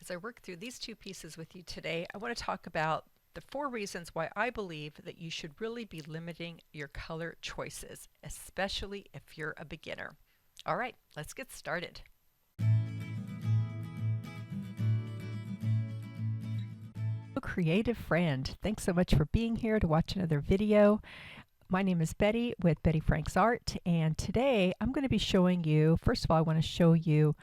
As I work through these two pieces with you today, I want to talk about the 4 reasons why I believe that you should really be limiting your color choices, especially if you're a beginner. All right, let's get started. Creative friend, thanks so much for being here to watch another video. My name is Betty with Betty Frank's Art, and today I'm going to be showing you, first of all, I want to show you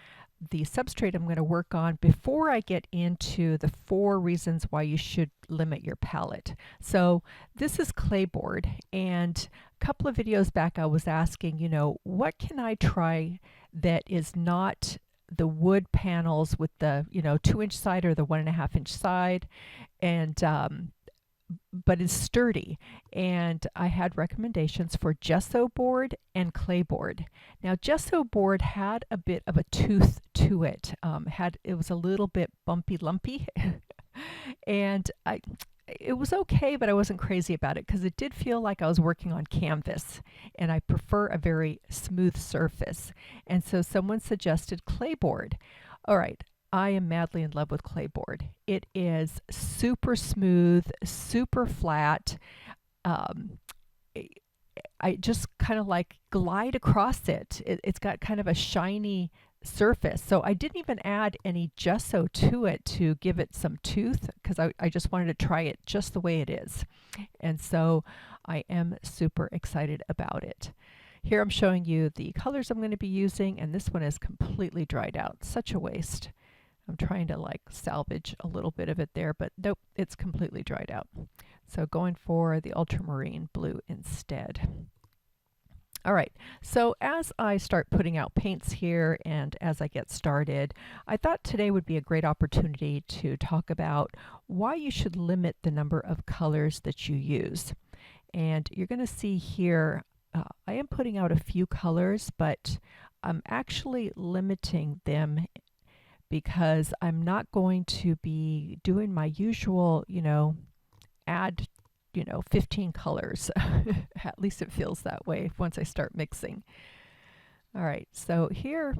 the substrate I'm going to work on before I get into the 4 reasons why you should limit your palette. So this is clayboard, and a couple of videos back I was asking, what can I try that is not the wood panels with the 2-inch side or the 1.5-inch side, and but is sturdy. And I had recommendations for gesso board and clay board. Now gesso board had a bit of a tooth to it. It was a little bit bumpy lumpy and it was okay, but I wasn't crazy about it because it did feel like I was working on canvas, and I prefer a very smooth surface. And so someone suggested clay board. All right, I am madly in love with clayboard. It is super smooth, super flat. I just kind of like glide across it. It's got kind of a shiny surface. So I didn't even add any gesso to it to give it some tooth because I just wanted to try it just the way it is. And so I am super excited about it. Here I'm showing you the colors I'm going to be using, and this one is completely dried out. Such a waste. I'm trying to like salvage a little bit of it there, but nope, it's completely dried out. So going for the ultramarine blue instead. All right, so as I start putting out paints here and as I get started, I thought today would be a great opportunity to talk about why you should limit the number of colors that you use. And you're going to see here, I am putting out a few colors, but I'm actually limiting them because I'm not going to be doing my usual, add 15 colors. At least it feels that way once I start mixing. All right, so here,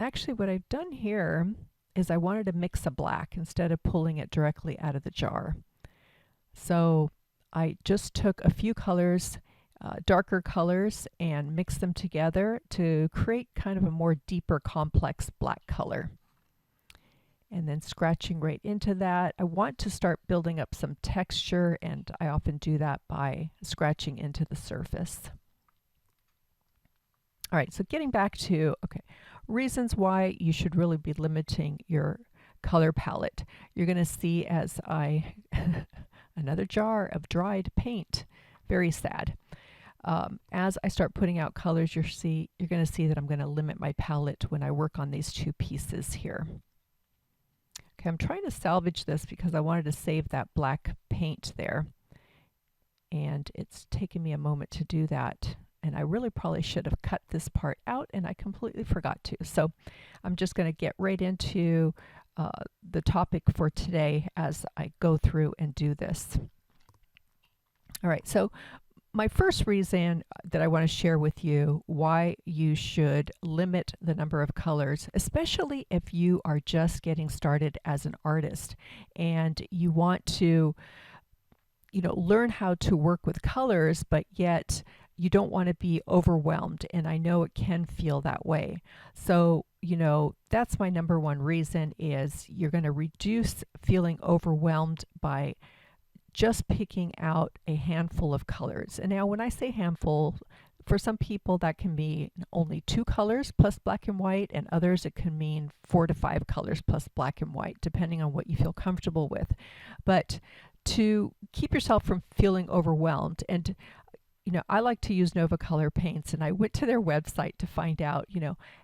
actually what I've done here is I wanted to mix a black instead of pulling it directly out of the jar. So I just took a few colors, darker colors, and mixed them together to create kind of a more deeper, complex black color. And then scratching right into that. I want to start building up some texture, and I often do that by scratching into the surface. All right, so getting back to, reasons why you should really be limiting your color palette. You're going to see as I, another jar of dried paint, very sad. As I start putting out colors, you're going to see that I'm going to limit my palette when I work on these 2 pieces here. Okay, I'm trying to salvage this because I wanted to save that black paint there. And it's taken me a moment to do that. And I really probably should have cut this part out, and I completely forgot to. So I'm just going to get right into the topic for today as I go through and do this. All right, so my first reason that I want to share with you why you should limit the number of colors, especially if you are just getting started as an artist and you want to, learn how to work with colors, but yet you don't want to be overwhelmed. And I know it can feel that way. So, that's my number 1 reason is you're going to reduce feeling overwhelmed by just picking out a handful of colors. And now when I say handful, for some people that can be only 2 colors plus black and white, and others it can mean 4 to 5 colors plus black and white, depending on what you feel comfortable with. But to keep yourself from feeling overwhelmed, and I like to use Nova Color paints, and I went to their website to find out,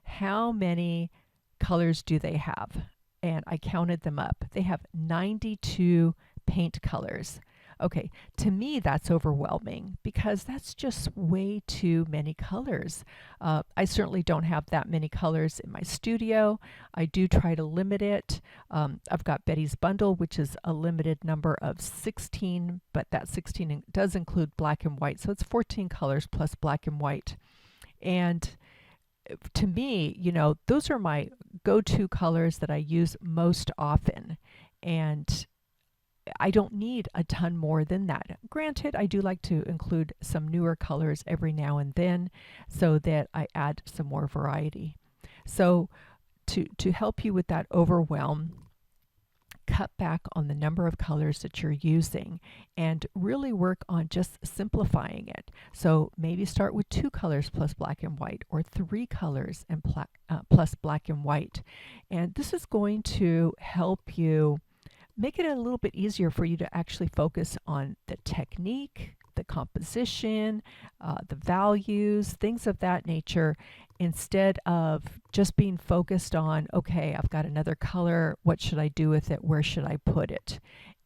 how many colors do they have? And I counted them up. They have 92 paint colors. Okay, to me that's overwhelming because that's just way too many colors. I certainly don't have that many colors in my studio. I do try to limit it. I've got Betty's Bundle, which is a limited number of 16, but that 16 does include black and white, so it's 14 colors plus black and white. And to me, those are my go-to colors that I use most often. And I don't need a ton more than that. Granted, I do like to include some newer colors every now and then so that I add some more variety. So to help you with that overwhelm, cut back on the number of colors that you're using and really work on just simplifying it. So maybe start with 2 colors plus black and white, or 3 colors and plus black and white. And this is going to help you make it a little bit easier for you to actually focus on the technique, the composition, the values, things of that nature, instead of just being focused on, okay, I've got another color, what should I do with it, where should I put it?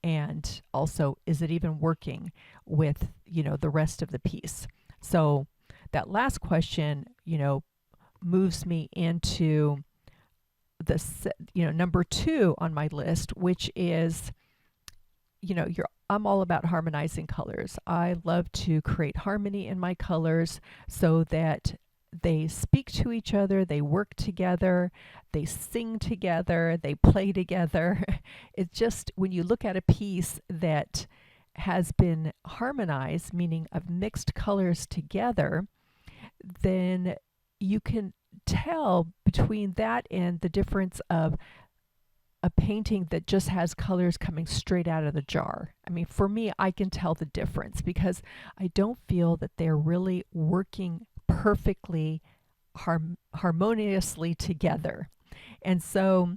And also, is it even working with, the rest of the piece? So that last question, moves me into the number 2 on my list, which is, I'm all about harmonizing colors. I love to create harmony in my colors so that they speak to each other, they work together, they sing together, they play together. It's just, when you look at a piece that has been harmonized, meaning I've mixed colors together, then you can tell between that and the difference of a painting that just has colors coming straight out of the jar. I mean, for me, I can tell the difference because I don't feel that they're really working perfectly harmoniously together. And so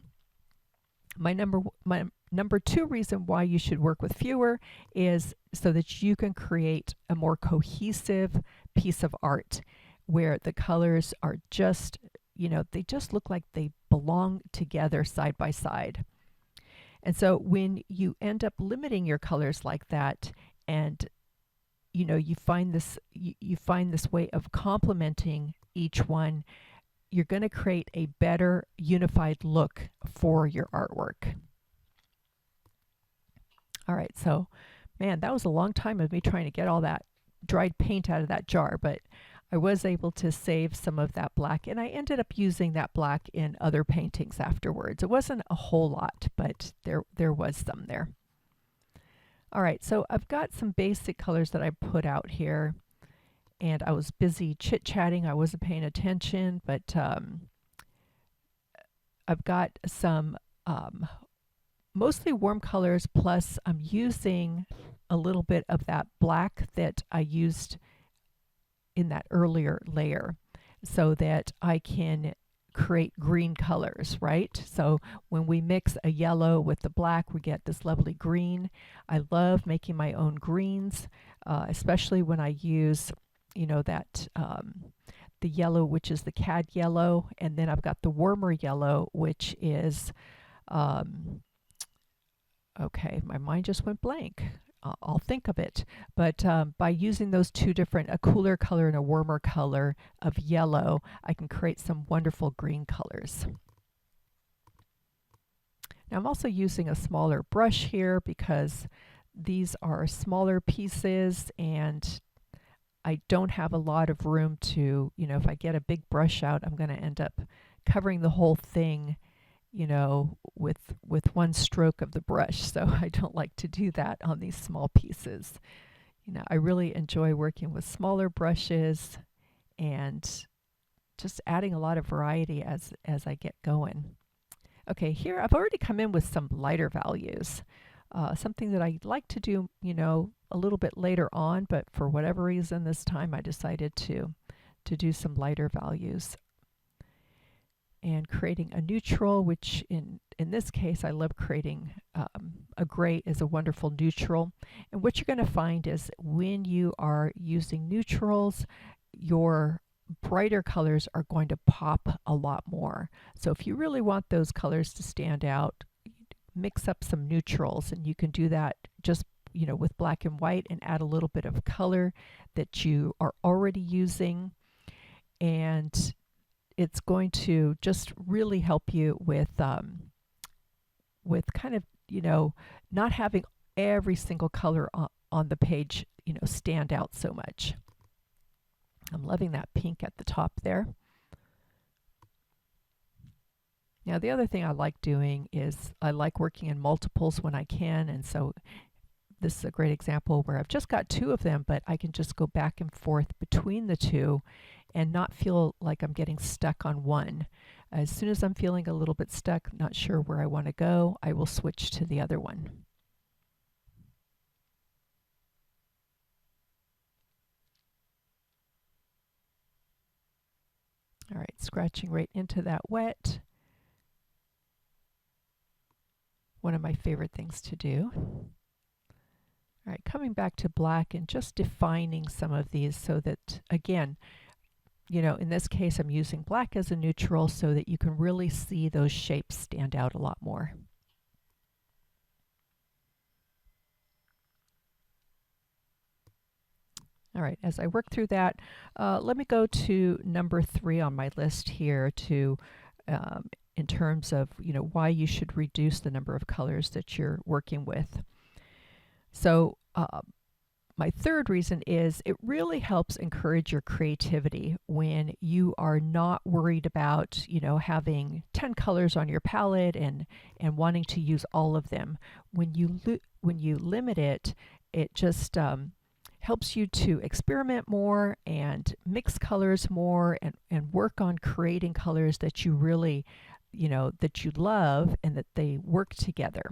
my number 2 reason why you should work with fewer is so that you can create a more cohesive piece of art where the colors are just, they just look like they belong together side by side. And so when you end up limiting your colors like that, and you find this way of complementing each one, you're going to create a better unified look for your artwork. All right, so man, that was a long time of me trying to get all that dried paint out of that jar, but I was able to save some of that black, and I ended up using that black in other paintings afterwards. It wasn't a whole lot, but there was some there. All right, so I've got some basic colors that I put out here, and I was busy chit-chatting. I wasn't paying attention, but I've got some mostly warm colors, plus I'm using a little bit of that black that I used in that earlier layer so that I can create green colors, right? So when we mix a yellow with the black, we get this lovely green. I love making my own greens, especially when I use, that the yellow, which is the cad yellow, and then I've got the warmer yellow, which is, okay, my mind just went blank. I'll think of it. But by using those 2 different, a cooler color and a warmer color of yellow, I can create some wonderful green colors. Now I'm also using a smaller brush here because these are smaller pieces and I don't have a lot of room to, if I get a big brush out, I'm going to end up covering the whole thing, with one stroke of the brush. So I don't like to do that on these small pieces. I really enjoy working with smaller brushes and just adding a lot of variety as I get going. Okay, here I've already come in with some lighter values. Something that I like to do, a little bit later on, but for whatever reason this time I decided to do some lighter values. And creating a neutral, which in this case, I love creating a gray is a wonderful neutral. And what you're going to find is when you are using neutrals, your brighter colors are going to pop a lot more. So if you really want those colors to stand out, mix up some neutrals, and you can do that just with black and white and add a little bit of color that you are already using. And it's going to just really help you with kind of, not having every single color on the page, stand out so much. I'm loving that pink at the top there. Now, the other thing I like doing is I like working in multiples when I can, and so this is a great example where I've just got two of them, but I can just go back and forth between the two and not feel like I'm getting stuck on one. As soon as I'm feeling a little bit stuck, not sure where I want to go, I will switch to the other one. All right, scratching right into that wet. One of my favorite things to do. All right, coming back to black and just defining some of these so that, again, you know, in this case, I'm using black as a neutral so that you can really see those shapes stand out a lot more. All right, as I work through that, let me go to number 3 on my list here to, in terms of, you know, why you should reduce the number of colors that you're working with. So my third reason is it really helps encourage your creativity when you are not worried about, you know, having 10 colors on your palette and wanting to use all of them. When you limit it, it just helps you to experiment more and mix colors more and work on creating colors that you really, you know, that you love and that they work together.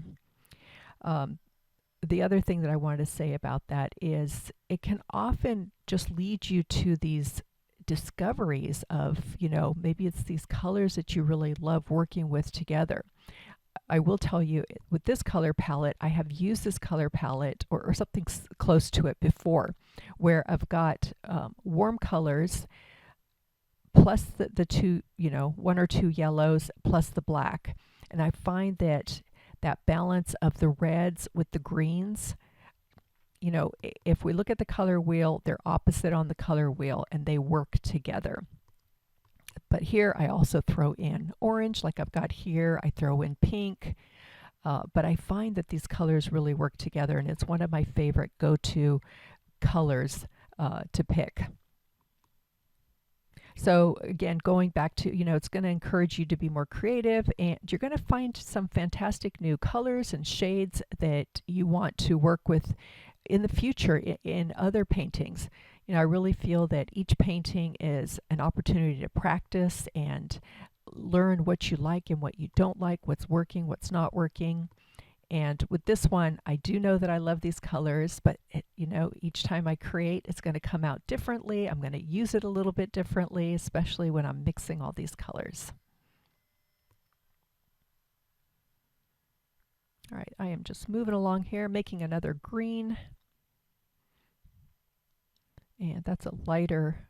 The other thing that I wanted to say about that is it can often just lead you to these discoveries of, you know, maybe it's these colors that you really love working with together. I will tell you, with this color palette, I have used this color palette or something close to it before, where I've got warm colors plus the two, you know, one or two yellows plus the black. And I find that that balance of the reds with the greens, you know, if we look at the color wheel, they're opposite on the color wheel and they work together. But here I also throw in orange like I've got here. I throw in pink. But I find that these colors really work together, and it's one of my favorite go-to colors to pick. So again, going back to, you know, it's going to encourage you to be more creative, and you're going to find some fantastic new colors and shades that you want to work with in the future in other paintings. You know, I really feel that each painting is an opportunity to practice and learn what you like and what you don't like, what's working, what's not working. And with this one, I do know that I love these colors, but you know, each time I create, it's going to come out differently. I'm going to use it a little bit differently, especially when I'm mixing all these colors. All right, I am just moving along here, making another green. And that's a lighter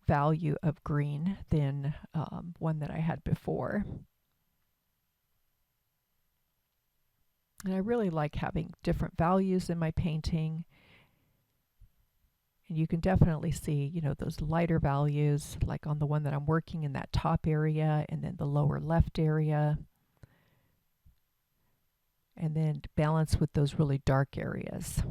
value of green than one that I had before. And I really like having different values in my painting. And you can definitely see, you know, those lighter values, like on the one that I'm working in that top area and then the lower left area. And then balance with those really dark areas.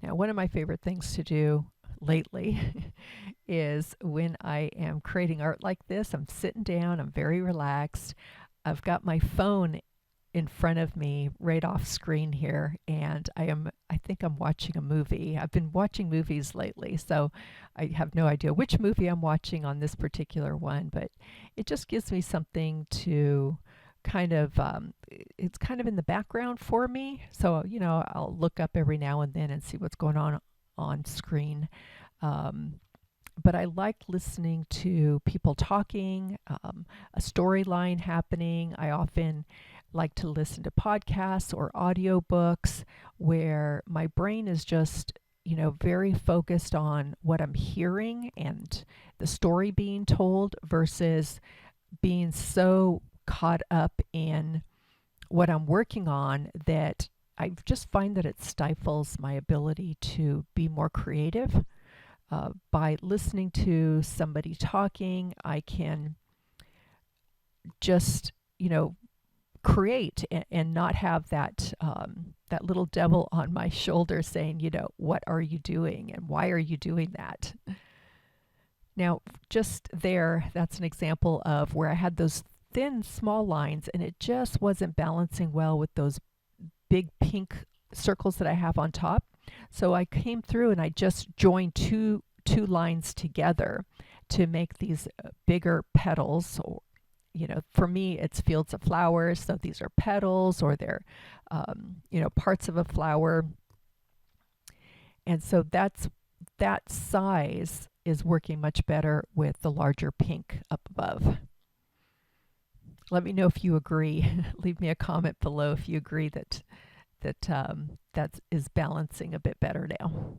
Now, one of my favorite things to do lately is when I am creating art like this, I'm sitting down, I'm very relaxed. I've got my phone in front of me right off screen here, and I think I'm watching a movie. I've been watching movies lately, so I have no idea which movie I'm watching on this particular one, but it just gives me something to kind of it's kind of in the background for me, so you know, I'll look up every now and then and see what's going on screen. But I like listening to people talking, a storyline happening. I often like to listen to podcasts or audiobooks where my brain is just, you know, very focused on what I'm hearing and the story being told versus being so caught up in what I'm working on that I just find that it stifles my ability to be more creative. By listening to somebody talking, I can just, you know, create and not have that that little devil on my shoulder saying, you know, what are you doing and why are you doing that? Now, just there, that's an example of where I had those thin, small lines, and it just wasn't balancing well with those big pink circles that I have on top. So I came through and I just joined two lines together to make these bigger petals. Or, for me, it's fields of flowers, so these are petals, or they're parts of a flower. And so that size is working much better with the larger pink up above. Let me know if you agree. Leave me a comment below if you agree that is balancing a bit better now.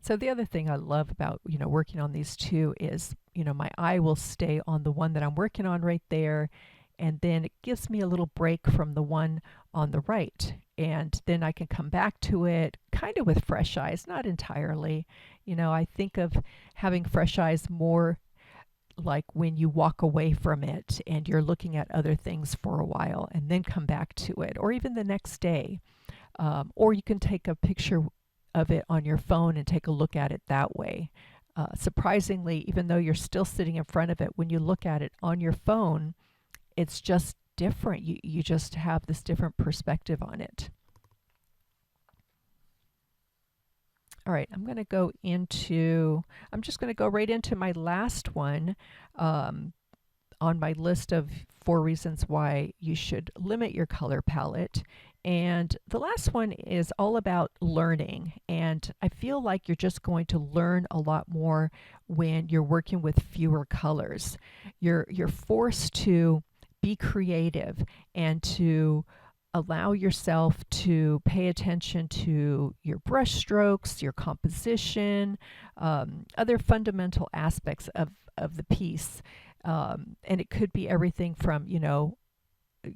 So the other thing I love about working on these two is my eye will stay on the one that I'm working on right there, and then it gives me a little break from the one on the right, and then I can come back to it kind of with fresh eyes, not entirely. I think of having fresh eyes more like when you walk away from it and you're looking at other things for a while and then come back to it, or even the next day. Or you can take a picture of it on your phone and take a look at it that way. Surprisingly, even though you're still sitting in front of it, when you look at it on your phone, it's just different. You just have this different perspective on it. All right, I'm just going to go right into my last one on my list of 4 reasons why you should limit your color palette. And the last one is all about learning. And I feel like you're just going to learn a lot more when you're working with fewer colors. You're forced to be creative and to allow yourself to pay attention to your brush strokes, your composition, other fundamental aspects of the piece. And it could be everything from,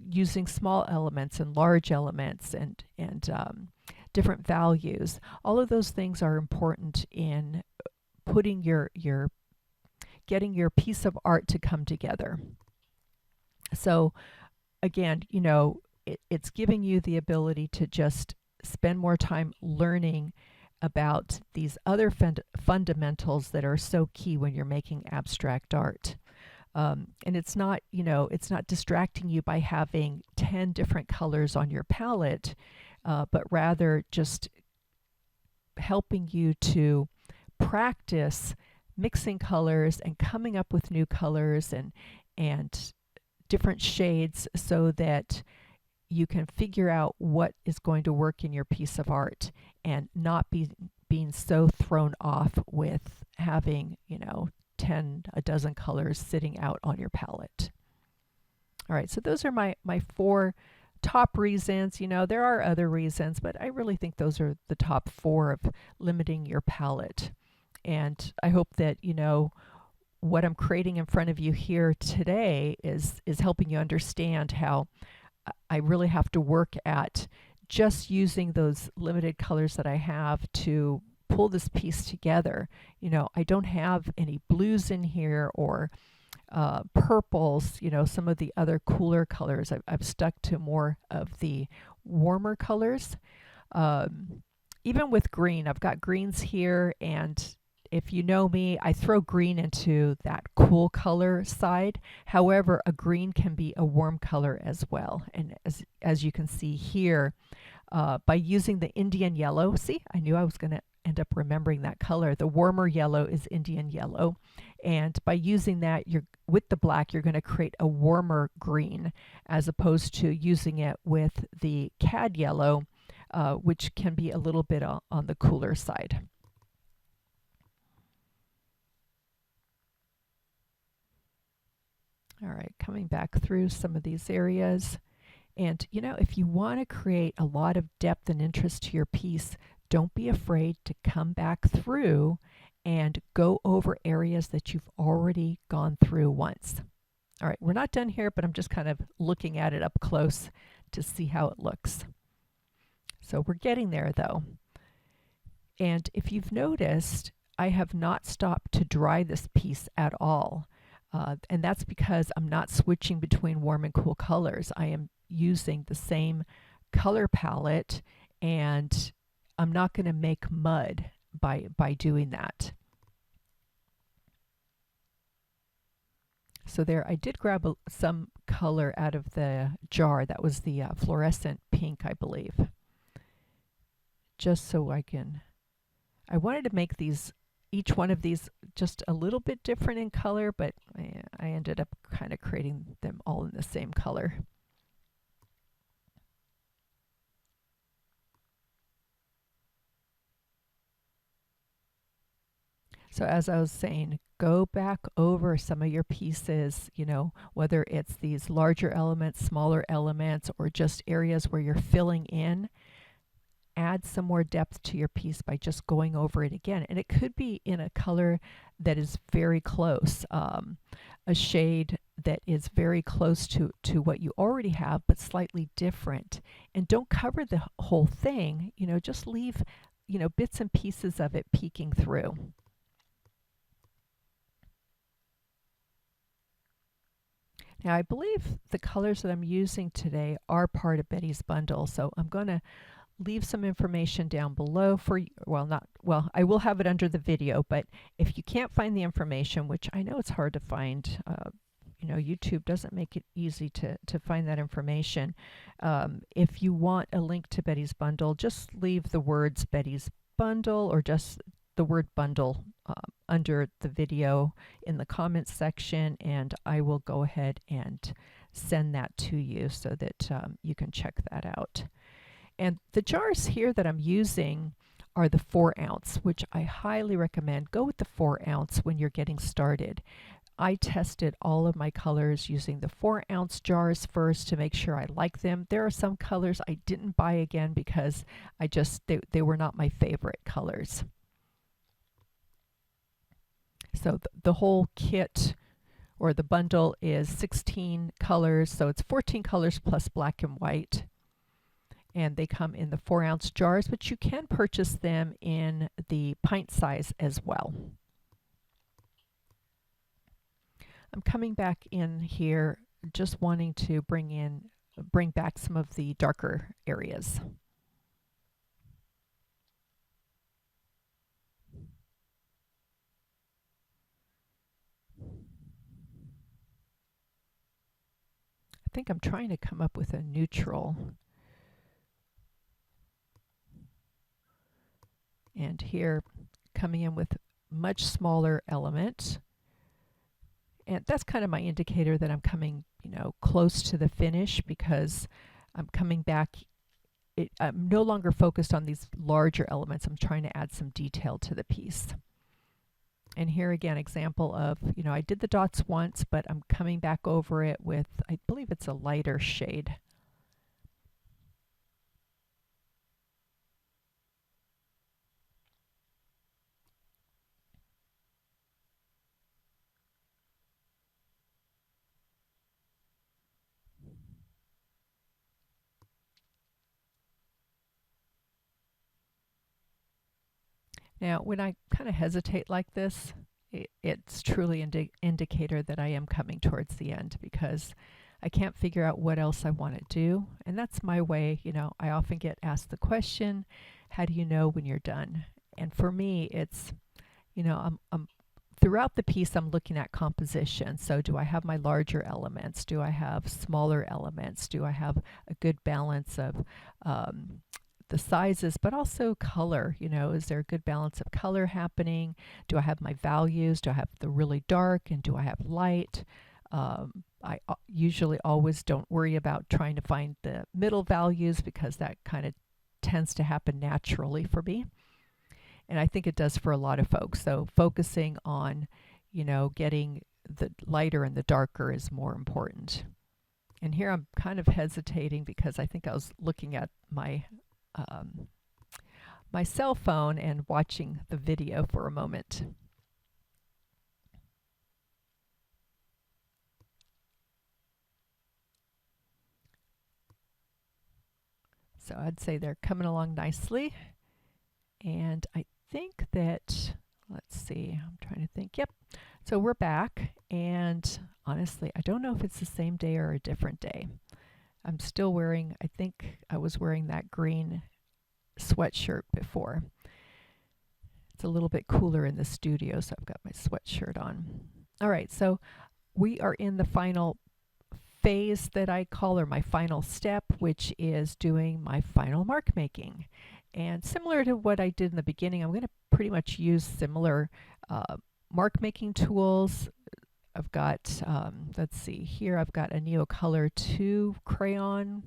using small elements and large elements and different values. All of those things are important in putting getting your piece of art to come together. So again, it's giving you the ability to just spend more time learning about these other fundamentals that are so key when you're making abstract art. And it's not distracting you by having 10 different colors on your palette, but rather just helping you to practice mixing colors and coming up with new colors and different shades so that you can figure out what is going to work in your piece of art and not being so thrown off with having, a dozen colors sitting out on your palette. All right, so those are my 4 top reasons. There are other reasons, but I really think those are the top 4 of limiting your palette. And I hope that, what I'm creating in front of you here today is helping you understand how I really have to work at just using those limited colors that I have to pull this piece together. I don't have any blues in here or purples, some of the other cooler colors. I've stuck to more of the warmer colors. Even with green, I've got greens here, and if you know me, I throw green into that cool color side. However, a green can be a warm color as well. And as you can see here, by using the Indian yellow, see, I knew I was going to end up remembering that color. The warmer yellow is Indian yellow. And by using that, with the black, you're going to create a warmer green, as opposed to using it with the cad yellow, which can be a little bit on the cooler side. All right, coming back through some of these areas. And, if you want to create a lot of depth and interest to your piece, don't be afraid to come back through and go over areas that you've already gone through once. All right, we're not done here, but I'm just kind of looking at it up close to see how it looks. So we're getting there, though. And if you've noticed, I have not stopped to dry this piece at all. And that's because I'm not switching between warm and cool colors. I am using the same color palette, and I'm not going to make mud by doing that. So there, I did grab some color out of the jar. That was the fluorescent pink, I believe. Just so I wanted to make each one of these just a little bit different in color, but I ended up kind of creating them all in the same color. So as I was saying, go back over some of your pieces, whether it's these larger elements, smaller elements, or just areas where you're filling in. Add some more depth to your piece by just going over it again. And it could be in a color that is very close, a shade that is very close to what you already have, but slightly different. And don't cover the whole thing, just leave, bits and pieces of it peeking through. Now, I believe the colors that I'm using today are part of Betty's bundle, so I'm going to leave some information down below for you. I will have it under the video, but if you can't find the information, which I know it's hard to find, YouTube doesn't make it easy to find that information. If you want a link to Betty's bundle, just leave the words Betty's bundle or just the word bundle under the video in the comments section, and I will go ahead and send that to you so that you can check that out. And the jars here that I'm using are the 4 ounce, which I highly recommend. Go with the 4 ounce when you're getting started. I tested all of my colors using the 4 ounce jars first to make sure I like them. There are some colors I didn't buy again because they were not my favorite colors. So the whole kit or the bundle is 16 colors, so it's 14 colors plus black and white. And they come in the 4 ounce jars, but you can purchase them in the pint size as well. I'm coming back in here just wanting to bring back some of the darker areas. I think I'm trying to come up with a neutral. And here, coming in with much smaller element. And that's kind of my indicator that I'm coming, close to the finish, because I'm coming back. I'm no longer focused on these larger elements. I'm trying to add some detail to the piece. And here again, example of, I did the dots once, but I'm coming back over it with, I believe it's a lighter shade. Now, when I kind of hesitate like this, it's truly an indicator that I am coming towards the end, because I can't figure out what else I want to do. And that's my way. I often get asked the question, how do you know when you're done? And for me, it's, I'm throughout the piece, I'm looking at composition. So do I have my larger elements? Do I have smaller elements? Do I have a good balance of the sizes, but also color? Is there a good balance of color happening? Do I have my values? Do I have the really dark, and do I have light? I usually always don't worry about trying to find the middle values, because that kind of tends to happen naturally for me. And I think it does for a lot of folks. So focusing on, getting the lighter and the darker is more important. And here I'm kind of hesitating because I think I was looking at my my cell phone and watching the video for a moment. So I'd say they're coming along nicely. And I think that, let's see, I'm trying to think. Yep. So we're back. And honestly, I don't know if it's the same day or a different day. I'm still wearing, I think I was wearing that green sweatshirt before. It's a little bit cooler in the studio, so I've got my sweatshirt on. All right, so we are in the final phase that I call, or my final step, which is doing my final mark making. And similar to what I did in the beginning, I'm going to pretty much use similar mark making tools. I've got, let's see, here I've got a Neocolor 2 crayon,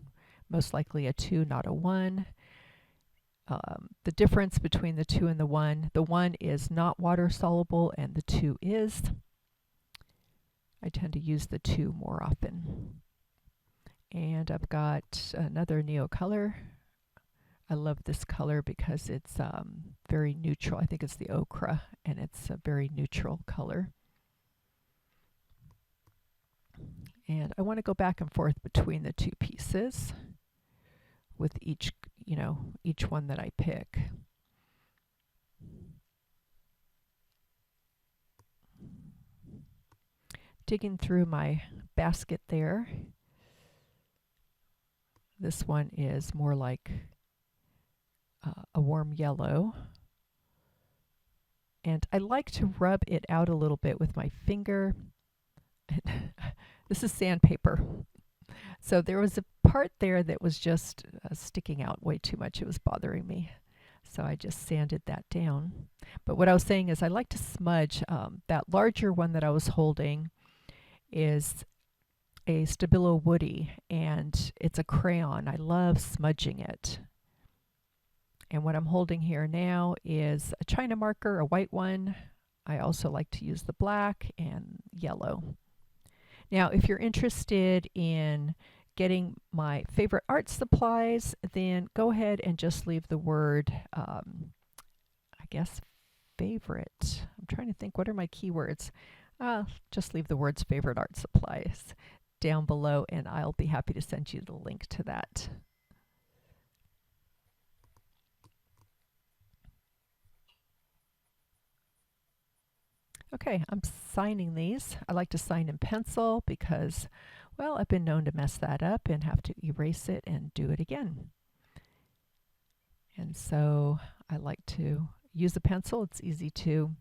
most likely a 2, not a 1. The difference between the 2 and the 1 is not water soluble and the 2 is. I tend to use the 2 more often. And I've got another Neocolor. I love this color because it's very neutral. I think it's the ochre, and it's a very neutral color. And I want to go back and forth between the two pieces with each one that I pick. Digging through my basket there. This one is more like a warm yellow. And I like to rub it out a little bit with my finger. This is sandpaper. So there was a part there that was just sticking out way too much. It was bothering me. So I just sanded that down. But what I was saying is I like to smudge. That larger one that I was holding is a Stabilo Woody, and it's a crayon. I love smudging it. And what I'm holding here now is a China marker, a white one. I also like to use the black and yellow. Now, if you're interested in getting my favorite art supplies, then go ahead and just leave the word, I guess, favorite. I'm trying to think, what are my keywords? Just leave the words favorite art supplies down below, and I'll be happy to send you the link to that. Okay, I'm signing these. I like to sign in pencil because, well, I've been known to mess that up and have to erase it and do it again. And so I like to use a pencil. It's easy to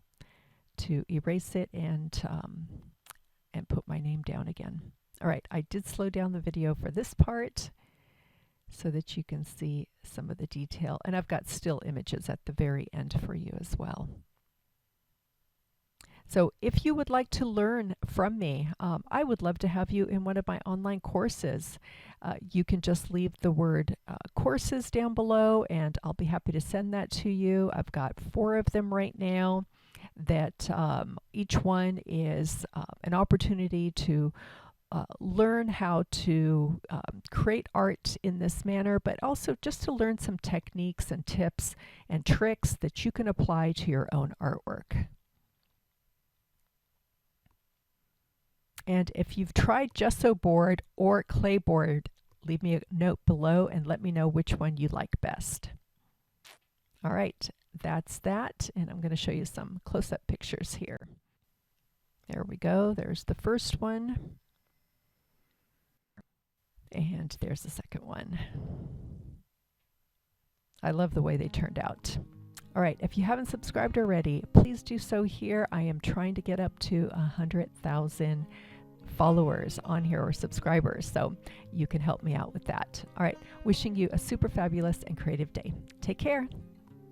erase it and put my name down again. All right, I did slow down the video for this part so that you can see some of the detail. And I've got still images at the very end for you as well. So if you would like to learn from me, I would love to have you in one of my online courses. You can just leave the word courses down below, and I'll be happy to send that to you. I've got 4 of them right now that each one is an opportunity to learn how to create art in this manner, but also just to learn some techniques and tips and tricks that you can apply to your own artwork. And if you've tried gesso board or clay board, leave me a note below and let me know which one you like best. All right, that's that. And I'm going to show you some close-up pictures here. There we go. There's the first one. And there's the second one. I love the way they turned out. All right, if you haven't subscribed already, please do so here. I am trying to get up to 100,000 followers on here, or subscribers, so you can help me out with that. All right, wishing you a super fabulous and creative day. Take care.